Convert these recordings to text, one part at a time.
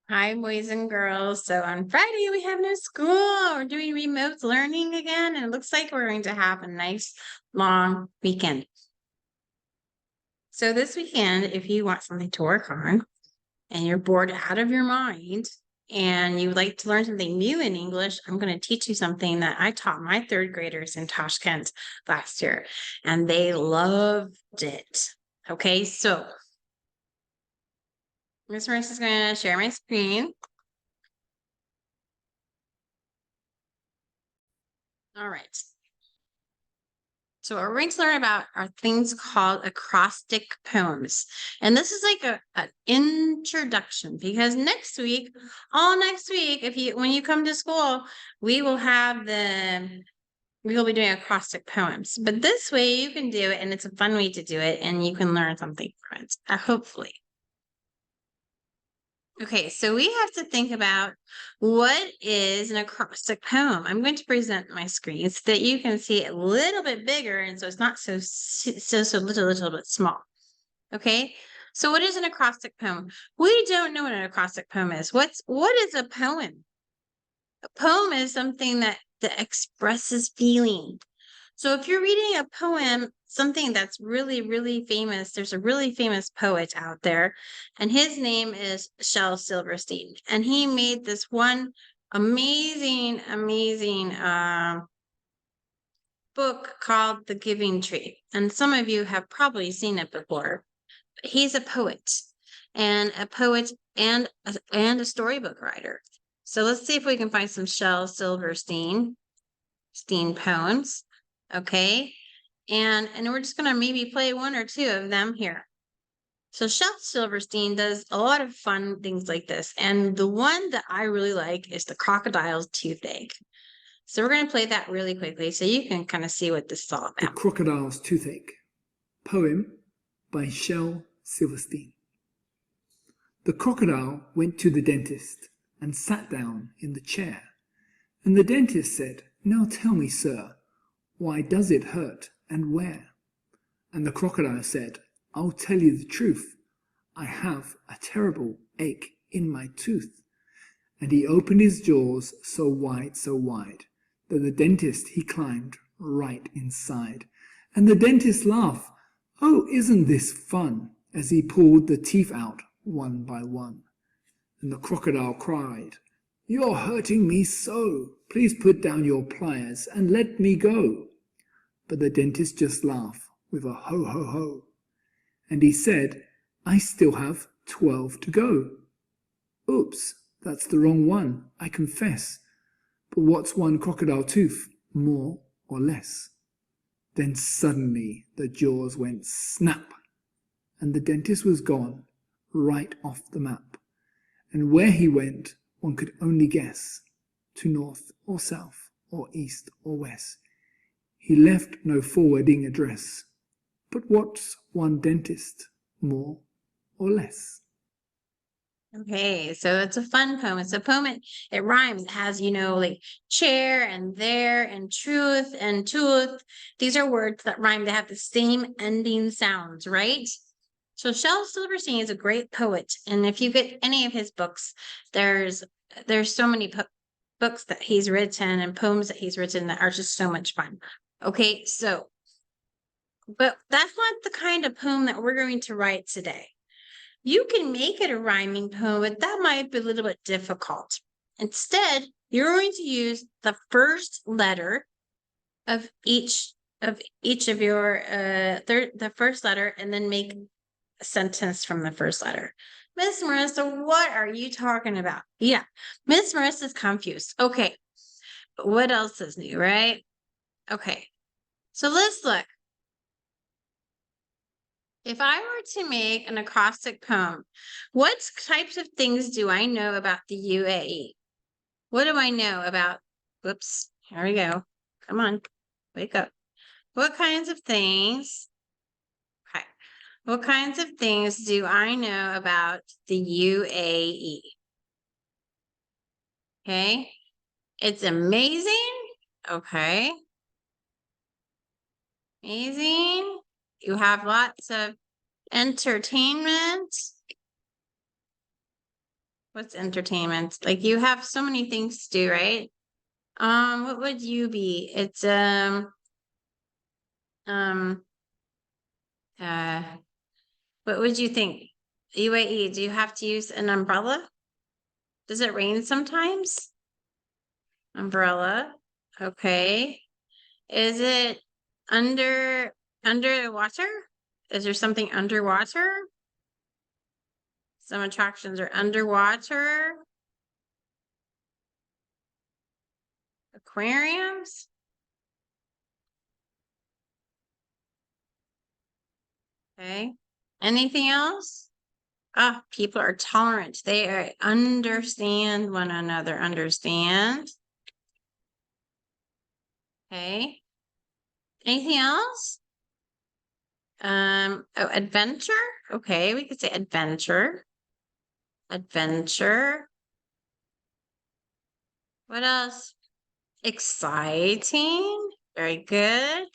Hi, boys and girls. So on Friday, we have no school. We're doing remote learning again, and it looks like we're going to have a nice long weekend. So this weekend, if you want something to work on and you're bored out of your mind and you would like to learn something new in English, I'm going to teach you something that I taught my third graders in Tashkent last year, and they loved it. Okay, so Miss Marissa is going to share my screen. All right. So what we're going to learn about are things called acrostic poems. And this is like an introduction because all next week, when you come to school, we will be doing acrostic poems. But this way you can do it and it's a fun way to do it and you can learn something from it, hopefully. Okay, so we have to think about what is an acrostic poem. I'm going to present my screen so that you can see it a little bit bigger, and so it's not so little bit small. Okay, so what is an acrostic poem? We don't know what an acrostic poem is. What is a poem? A poem is something that expresses feeling. So if you're reading a poem, something that's really, really famous, there's a really famous poet out there, and his name is Shel Silverstein. And he made this one amazing book called The Giving Tree. And some of you have probably seen it before. He's a poet and a storybook writer. So let's see if we can find some Shel Silverstein poems. Okay. And we're just going to maybe play one or two of them here. So Shel Silverstein does a lot of fun things like this. And the one that I really like is the crocodile's toothache. So we're going to play that really quickly so you can kind of see what this is all about. The Crocodile's Toothache, poem by Shel Silverstein. The crocodile went to the dentist and sat down in the chair. And the dentist said, "Now tell me, sir, why does it hurt and where?" And the crocodile said, "I'll tell you the truth. I have a terrible ache in my tooth." And he opened his jaws so wide, that the dentist he climbed right inside. And the dentist laughed, "Oh, isn't this fun?" as he pulled the teeth out one by one. And the crocodile cried, "You're hurting me so. Please put down your pliers and let me go." But the dentist just laughed with a ho, ho, ho. And he said, "I still have 12 to go." "Oops, that's the wrong one, I confess. But what's one crocodile tooth, more or less?" Then suddenly the jaws went snap, and the dentist was gone, right off the map. And where he went, one could only guess, to north or south or east or west. He left no forwarding address. But what's one dentist, more or less? Okay, so it's a fun poem. It's a poem, it rhymes. It has, like chair and there and truth and tooth. These are words that rhyme. They have the same ending sounds, right? So Shel Silverstein is a great poet. And if you get any of his books, there's so many books that he's written and poems that he's written that are just so much fun. Okay, but that's not the kind of poem that we're going to write today. You can make it a rhyming poem, but that might be a little bit difficult. Instead, you're going to use the first letter of each of your the first letter, and then make a sentence from the first letter. Miss Marissa, what are you talking about? Yeah, Miss Marissa's confused. Okay, but what else is new, right? Okay, so let's look. If I were to make an acrostic poem, what types of things do I know about the UAE? What do I know about? Whoops, here we go. Come on, wake up. What kinds of things? Okay. What kinds of things do I know about the UAE? Okay. It's amazing. Okay. Amazing. You have lots of entertainment. What's entertainment? Like you have so many things to do, right? What would you be? It's um uh what would you think? UAE, do you have to use an umbrella? Does it rain sometimes? Umbrella. Okay. Is it under the water? Is there something underwater? Some attractions are underwater. Aquariums. Okay. Anything else? Ah, people are tolerant. They understand one another. Understand. Okay. Anything else? Oh, adventure. Okay, we could say adventure. Adventure. What else? Exciting. Very good.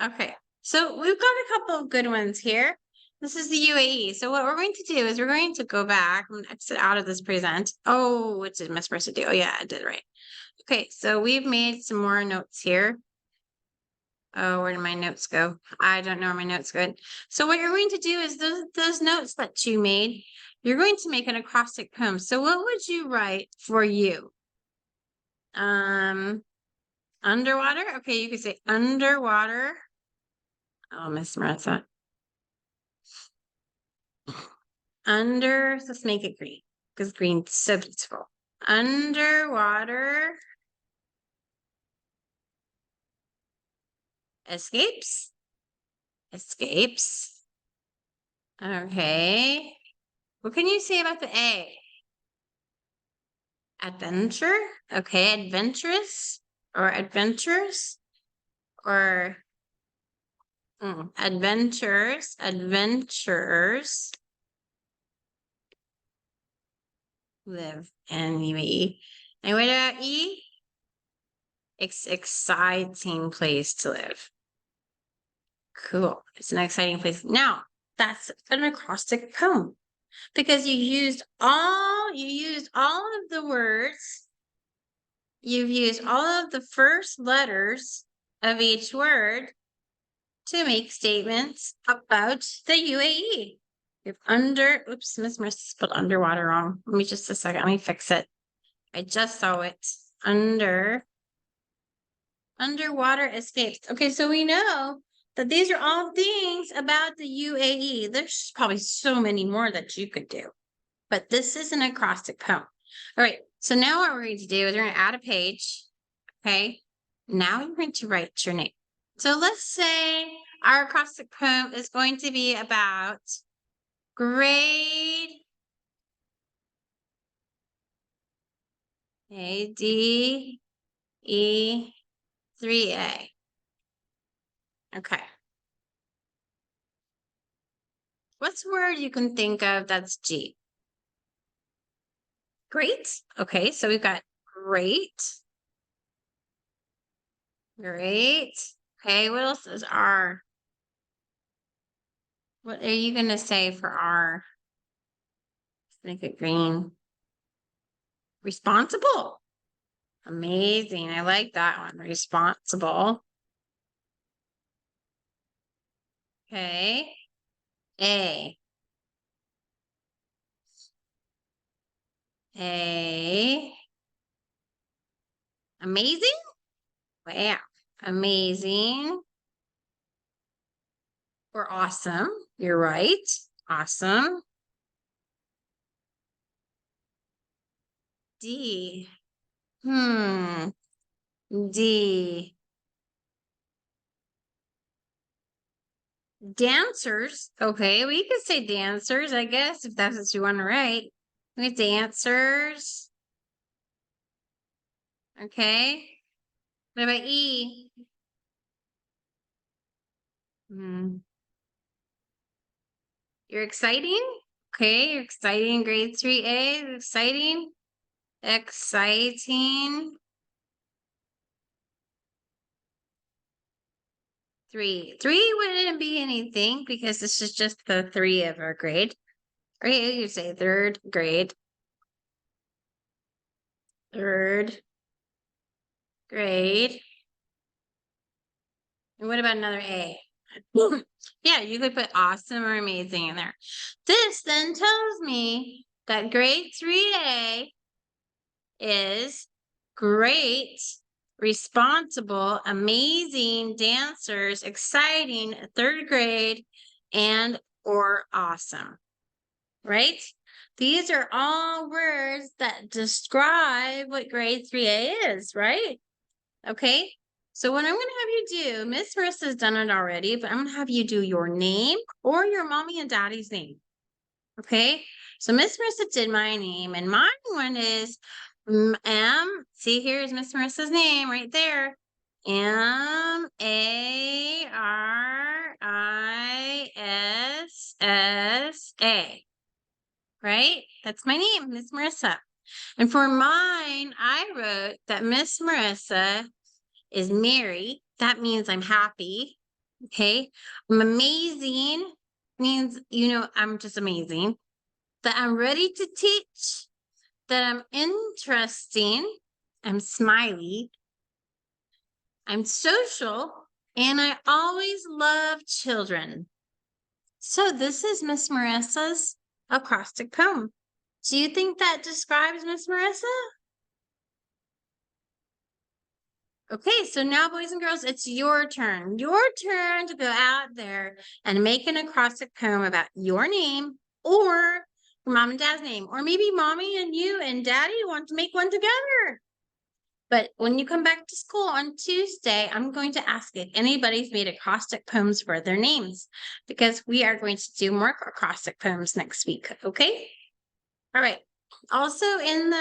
Okay, so we've got a couple of good ones here. This is the UAE. So what we're going to do is we're going to go back and exit out of this present. Oh, what did Miss Marissa do? Oh yeah, I did right. Okay, so we've made some more notes here. Oh, where did my notes go? I don't know where my notes go. So what you're going to do is those notes that you made, you're going to make an acrostic poem. So what would you write for you? Underwater? Okay, you could say underwater. Oh, Miss Marissa. Let's make it green because green's so beautiful. Underwater escapes. Escapes. Okay. What can you say about the A? Adventure? Okay, adventurous or adventures or adventures, adventures live in UAE. And what about E? Exciting place to live. Cool. It's an exciting place. Now, that's an acrostic poem because you used all of the words. You've used all of the first letters of each word to make statements about the UAE. If oops, Miss Marissa spelled underwater wrong. Let me just a second. Let me fix it. I just saw it. Underwater escapes. Okay, so we know that these are all things about the UAE. There's probably so many more that you could do, but this is an acrostic poem. All right, so now what we're going to do is we're going to add a page. Okay, now you're going to write your name. So let's say our acrostic poem is going to be about grade D E 3A. Okay. What's a word you can think of that's G? Great. Okay, so we've got great. Great. Okay, what else is R? What are you going to say for R? Make it green. Responsible. Amazing. I like that one. Responsible. Okay. A. A. Amazing. Wow. Amazing. Or awesome. You're right. Awesome. D. D. Dancers. Okay, we could say dancers, I guess, if that's what you want to write. We have dancers. Okay. What about E? You're exciting? Okay, you're exciting. Grade 3A. Exciting. Exciting. 3. 3 wouldn't be anything because this is just the 3 of our grade. Or you say third grade. Third grade. And what about another A? Yeah, you could put awesome or amazing in there. This then tells me that grade 3A is great, responsible, amazing dancers, exciting, third grade, and or awesome, right? These are all words that describe what grade 3A is, right? Okay. So what I'm going to have you do, Miss Marissa's done it already, but I'm going to have you do your name or your mommy and daddy's name. Okay. So Miss Marissa did my name, and my one is see, here's Miss Marissa's name right there. Marissa. Right? That's my name, Miss Marissa. And for mine, I wrote that Miss Marissa is merry. That means I'm happy. Okay. I'm amazing means, I'm just amazing. That I'm ready to teach. That I'm interesting. I'm smiley. I'm social. And I always love children. So this is Miss Marissa's acrostic poem. Do you think that describes Miss Marissa? Okay, so now, boys and girls, it's your turn. Your turn to go out there and make an acrostic poem about your name or your mom and dad's name. Or maybe mommy and you and daddy want to make one together. But when you come back to school on Tuesday, I'm going to ask if anybody's made acrostic poems for their names because we are going to do more acrostic poems next week. Okay? All right. Also in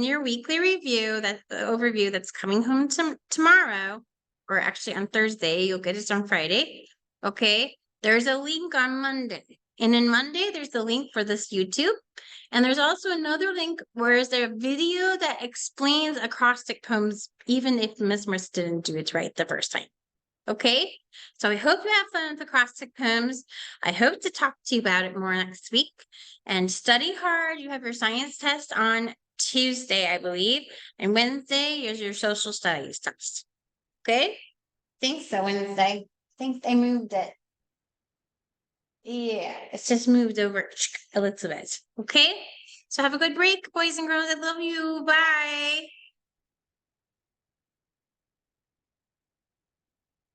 your weekly review, that the overview that's coming home tomorrow, or actually on Thursday, you'll get it on Friday. Okay. There's a link on Monday. And in Monday, there's the link for this YouTube. And there's also another link where is there a video that explains acrostic poems, even if Miss Merce didn't do it right the first time. Okay, so I hope you have fun with acrostic poems. I hope to talk to you about it more next week. And study hard. You have your science test on Tuesday, I believe. And Wednesday is your social studies test. Okay? I think so, Wednesday. I think they moved it. Yeah, it's just moved over a little bit. Okay? So have a good break, boys and girls. I love you. Bye.